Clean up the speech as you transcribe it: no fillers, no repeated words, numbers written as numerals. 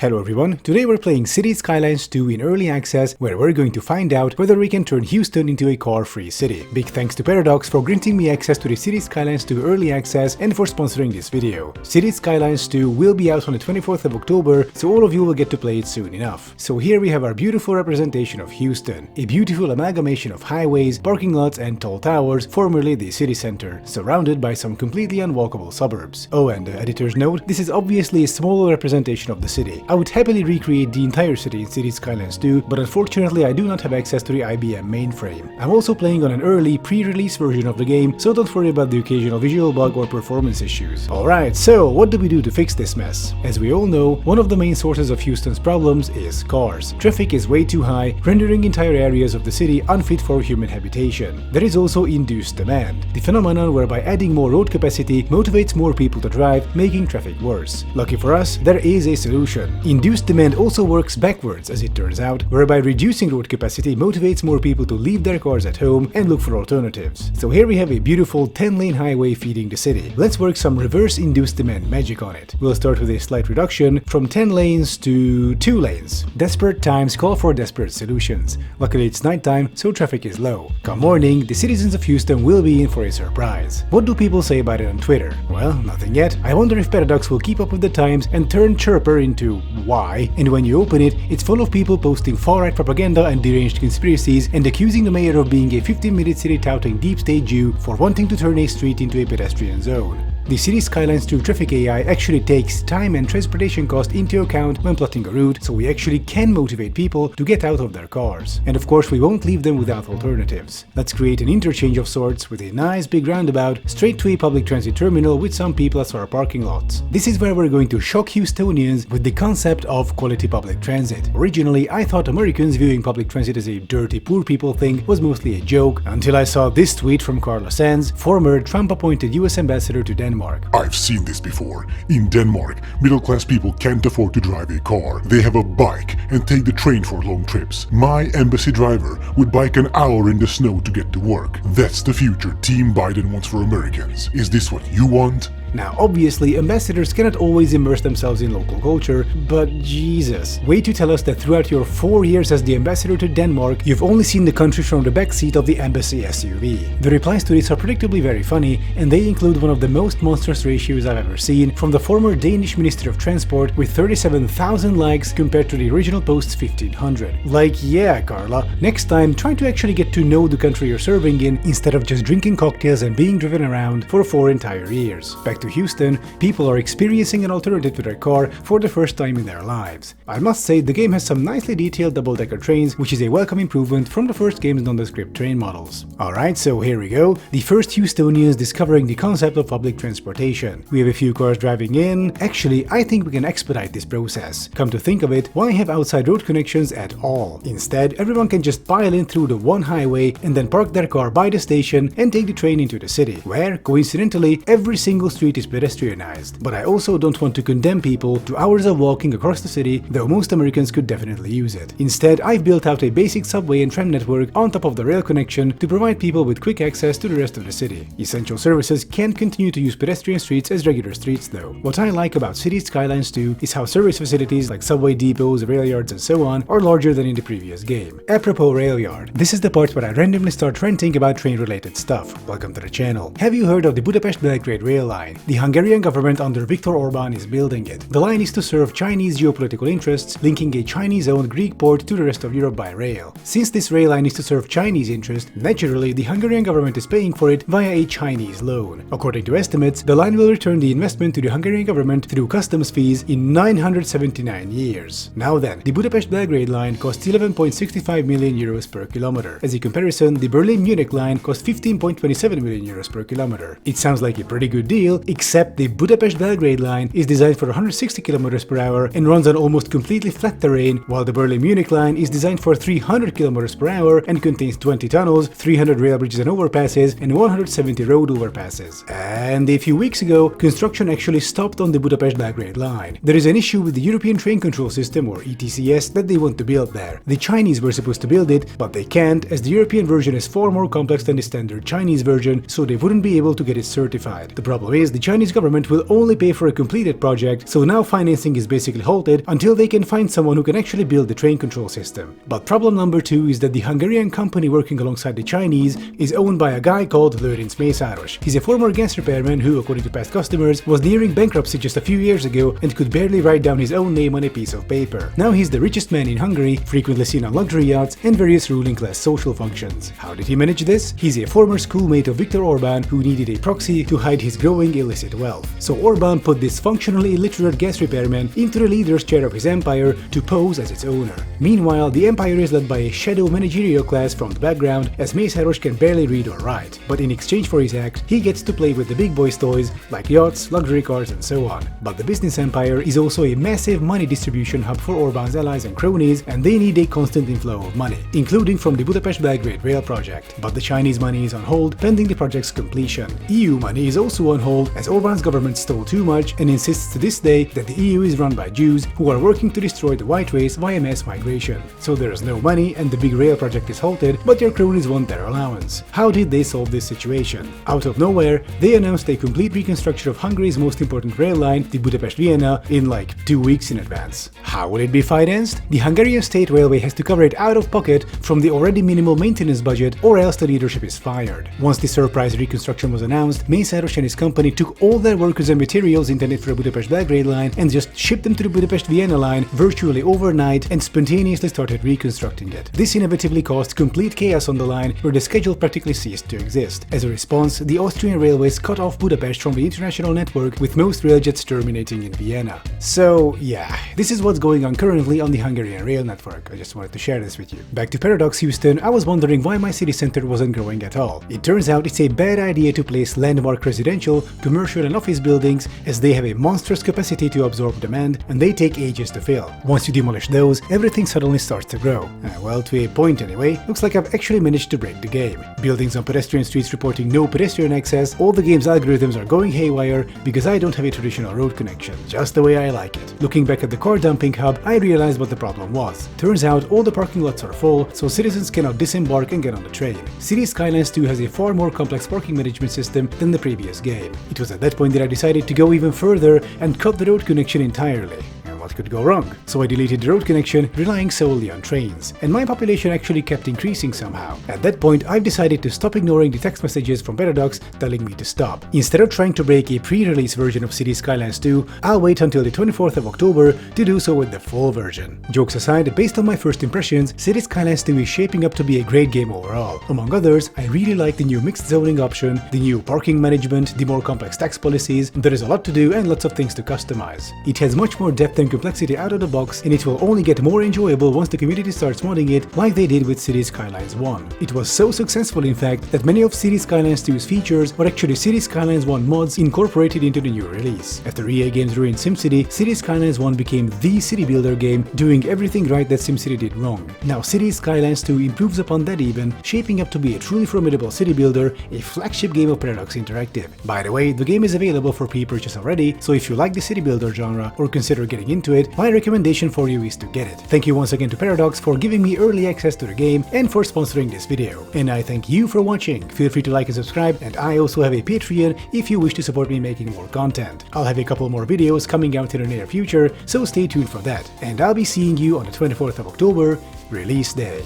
Hello everyone, today we're playing Cities Skylines 2 in early access, where we're going to find out whether we can turn Houston into a car-free city. Big thanks to Paradox for granting me access to the Cities Skylines 2 early access and for sponsoring this video. Cities Skylines 2 will be out on the 24th of October, so all of you will get to play it soon enough. So here we have our beautiful representation of Houston, a beautiful amalgamation of highways, parking lots and tall towers, formerly the city center, surrounded by some completely unwalkable suburbs. Oh, and editor's note, this is obviously a smaller representation of the city. I would happily recreate the entire city in Cities Skylines 2, but unfortunately I do not have access to the IBM mainframe. I'm also playing on an early pre-release version of the game, so don't worry about the occasional visual bug or performance issues. Alright, so what do we do to fix this mess? As we all know, one of the main sources of Houston's problems is cars. Traffic is way too high, rendering entire areas of the city unfit for human habitation. There is also induced demand, the phenomenon whereby adding more road capacity motivates more people to drive, making traffic worse. Lucky for us, there is a solution. Induced demand also works backwards, as it turns out, whereby reducing road capacity motivates more people to leave their cars at home and look for alternatives. So here we have a beautiful 10-lane highway feeding the city. Let's work some reverse induced demand magic on it. We'll start with a slight reduction from 10 lanes to 2 lanes. Desperate times call for desperate solutions. Luckily it's nighttime, so traffic is low. Come morning, the citizens of Houston will be in for a surprise. What do people say about it on Twitter? Well, nothing yet. I wonder if Paradox will keep up with the times and turn Chirper into why, and when you open it, it's full of people posting far-right propaganda and deranged conspiracies and accusing the mayor of being a 15-minute city touting deep state Jew for wanting to turn a street into a pedestrian zone. The Cities Skylines 2 traffic AI actually takes time and transportation cost into account when plotting a route, so we actually can motivate people to get out of their cars. And of course we won't leave them without alternatives. Let's create an interchange of sorts with a nice big roundabout straight to a public transit terminal with some people as our parking lots. This is where we're going to shock Houstonians with the concept of quality public transit. Originally I thought Americans viewing public transit as a dirty poor people thing was mostly a joke, until I saw this tweet from Carla Sands, former Trump-appointed US ambassador to Denmark. I've seen this before. In Denmark, middle-class people can't afford to drive a car. They have a bike and take the train for long trips. My embassy driver would bike an hour in the snow to get to work. That's the future Team Biden wants for Americans. Is this what you want? Now obviously ambassadors cannot always immerse themselves in local culture, but Jesus. Wait to tell us that throughout your 4 years as the ambassador to Denmark, you've only seen the country from the backseat of the embassy SUV. The replies to this are predictably very funny, and they include one of the most monstrous ratios I've ever seen from the former Danish Minister of Transport with 37,000 likes compared to the original post's 1,500. Like, yeah, Carla, next time try to actually get to know the country you're serving in instead of just drinking cocktails and being driven around for 4 entire years. Back to Houston, people are experiencing an alternative to their car for the first time in their lives. I must say the game has some nicely detailed double-decker trains, which is a welcome improvement from the first game's nondescript train models. Alright, so here we go, the first Houstonians discovering the concept of public transportation. We have a few cars driving in. Actually, I think we can expedite this process. Come to think of it, why have outside road connections at all? Instead, everyone can just pile in through the one highway and then park their car by the station and take the train into the city, where, coincidentally, every single street is pedestrianized. But I also don't want to condemn people to hours of walking across the city, though most Americans could definitely use it. Instead, I've built out a basic subway and tram network on top of the rail connection to provide people with quick access to the rest of the city. Essential services can continue to use pedestrian streets as regular streets though. What I like about Cities Skylines 2 is how service facilities like subway depots, rail yards and so on are larger than in the previous game. Apropos rail yard, this is the part where I randomly start ranting about train related stuff. Welcome to the channel. Have you heard of the Budapest-Bgrade rail line? The Hungarian government under Viktor Orbán is building it. The line is to serve Chinese geopolitical interests, linking a Chinese-owned Greek port to the rest of Europe by rail. Since this rail line is to serve Chinese interests, naturally the Hungarian government is paying for it via a Chinese loan. According to estimates, the line will return the investment to the Hungarian government through customs fees in 979 years. Now then, the Budapest-Bgrade line costs 11.65 million euros per kilometer. As a comparison, the Berlin-Munich line costs 15.27 million euros per kilometer. It sounds like a pretty good deal, except the Budapest-Bgrade line is designed for 160 km per hour and runs on almost completely flat terrain, while the Berlin-Munich line is designed for 300 km per hour and contains 20 tunnels, 300 rail bridges and overpasses, and 170 road overpasses. And a few weeks ago, construction actually stopped on the Budapest-Bgrade line. There is an issue with the European Train Control System, or ETCS, that they want to build there. The Chinese were supposed to build it, but they can't, as the European version is far more complex than the standard Chinese version, so they wouldn't be able to get it certified. The problem is the Chinese government will only pay for a completed project, so now financing is basically halted until they can find someone who can actually build the train control system. But problem number 2 is that the Hungarian company working alongside the Chinese is owned by a guy called Lőrinc Mészáros. He's a former gas repairman who, according to past customers, was nearing bankruptcy just a few years ago and could barely write down his own name on a piece of paper. Now he's the richest man in Hungary, frequently seen on luxury yachts and various ruling class social functions. How did he manage this? He's a former schoolmate of Viktor Orbán who needed a proxy to hide his growing illicit wealth. So Orbán put this functionally illiterate gas repairman into the leader's chair of his empire to pose as its owner. Meanwhile, the empire is led by a shadow managerial class from the background, as Mészáros can barely read or write. But in exchange for his act, he gets to play with the big boys' toys like yachts, luxury cars and so on. But the business empire is also a massive money distribution hub for Orbán's allies and cronies, and they need a constant inflow of money, including from the Budapest-Bgrade rail project. But the Chinese money is on hold pending the project's completion. EU money is also on hold as Orbán's government stole too much and insists to this day that the EU is run by Jews who are working to destroy the white race via mass migration. So there is no money and the big rail project is halted, but your cronies want their allowance. How did they solve this situation? Out of nowhere, they announced a complete reconstruction of Hungary's most important rail line, the Budapest-Vienna, in like 2 weeks in advance. How will it be financed? The Hungarian state railway has to cover it out of pocket from the already minimal maintenance budget, or else the leadership is fired. Once the surprise reconstruction was announced, Mészáros and his company took all their workers and materials intended for the Budapest-Belgrade line and just shipped them to the Budapest-Vienna line virtually overnight and spontaneously started reconstructing it. This inevitably caused complete chaos on the line, where the schedule practically ceased to exist. As a response, the Austrian railways cut off Budapest from the international network, with most railjets terminating in Vienna. So yeah, this is what's going on currently on the Hungarian rail network. I just wanted to share this with you. Back to Paradox Houston, I was wondering why my city center wasn't growing at all. It turns out it's a bad idea to place landmark residential, commercial and office buildings, as they have a monstrous capacity to absorb demand and they take ages to fill. Once you demolish those, everything suddenly starts to grow. Well, to a point anyway. Looks like I've actually managed to break the game. Buildings on pedestrian streets reporting no pedestrian access, all the game's algorithms are going haywire because I don't have a traditional road connection, just the way I like it. Looking back at the car dumping hub, I realized what the problem was. Turns out all the parking lots are full, so citizens cannot disembark and get on the train. City Skylines 2 has a far more complex parking management system than the previous game. It was at that point that I decided to go even further and cut the road connection entirely. What could go wrong? So I deleted the road connection, relying solely on trains. And my population actually kept increasing somehow. At that point, I've decided to stop ignoring the text messages from Paradox telling me to stop. Instead of trying to break a pre-release version of City Skylines 2, I'll wait until the 24th of October to do so with the full version. Jokes aside, based on my first impressions, City Skylines 2 is shaping up to be a great game overall. Among others, I really like the new mixed zoning option, the new parking management, the more complex tax policies. There is a lot to do and lots of things to customize. It has much more depth and complexity out of the box, and it will only get more enjoyable once the community starts modding it like they did with Cities Skylines 1. It was so successful in fact that many of Cities Skylines 2's features were actually Cities Skylines 1 mods incorporated into the new release. After EA Games ruined SimCity, Cities Skylines 1 became the city builder game, doing everything right that SimCity did wrong. Now Cities Skylines 2 improves upon that even, shaping up to be a truly formidable city builder, a flagship game of Paradox Interactive. By the way, the game is available for pre-purchase already, so if you like the city builder genre or consider getting into it, my recommendation for you is to get it. Thank you once again to Paradox for giving me early access to the game and for sponsoring this video. And I thank you for watching. Feel free to like and subscribe, and I also have a Patreon if you wish to support me making more content. I'll have a couple more videos coming out in the near future, so stay tuned for that. And I'll be seeing you on the 24th of October, release day.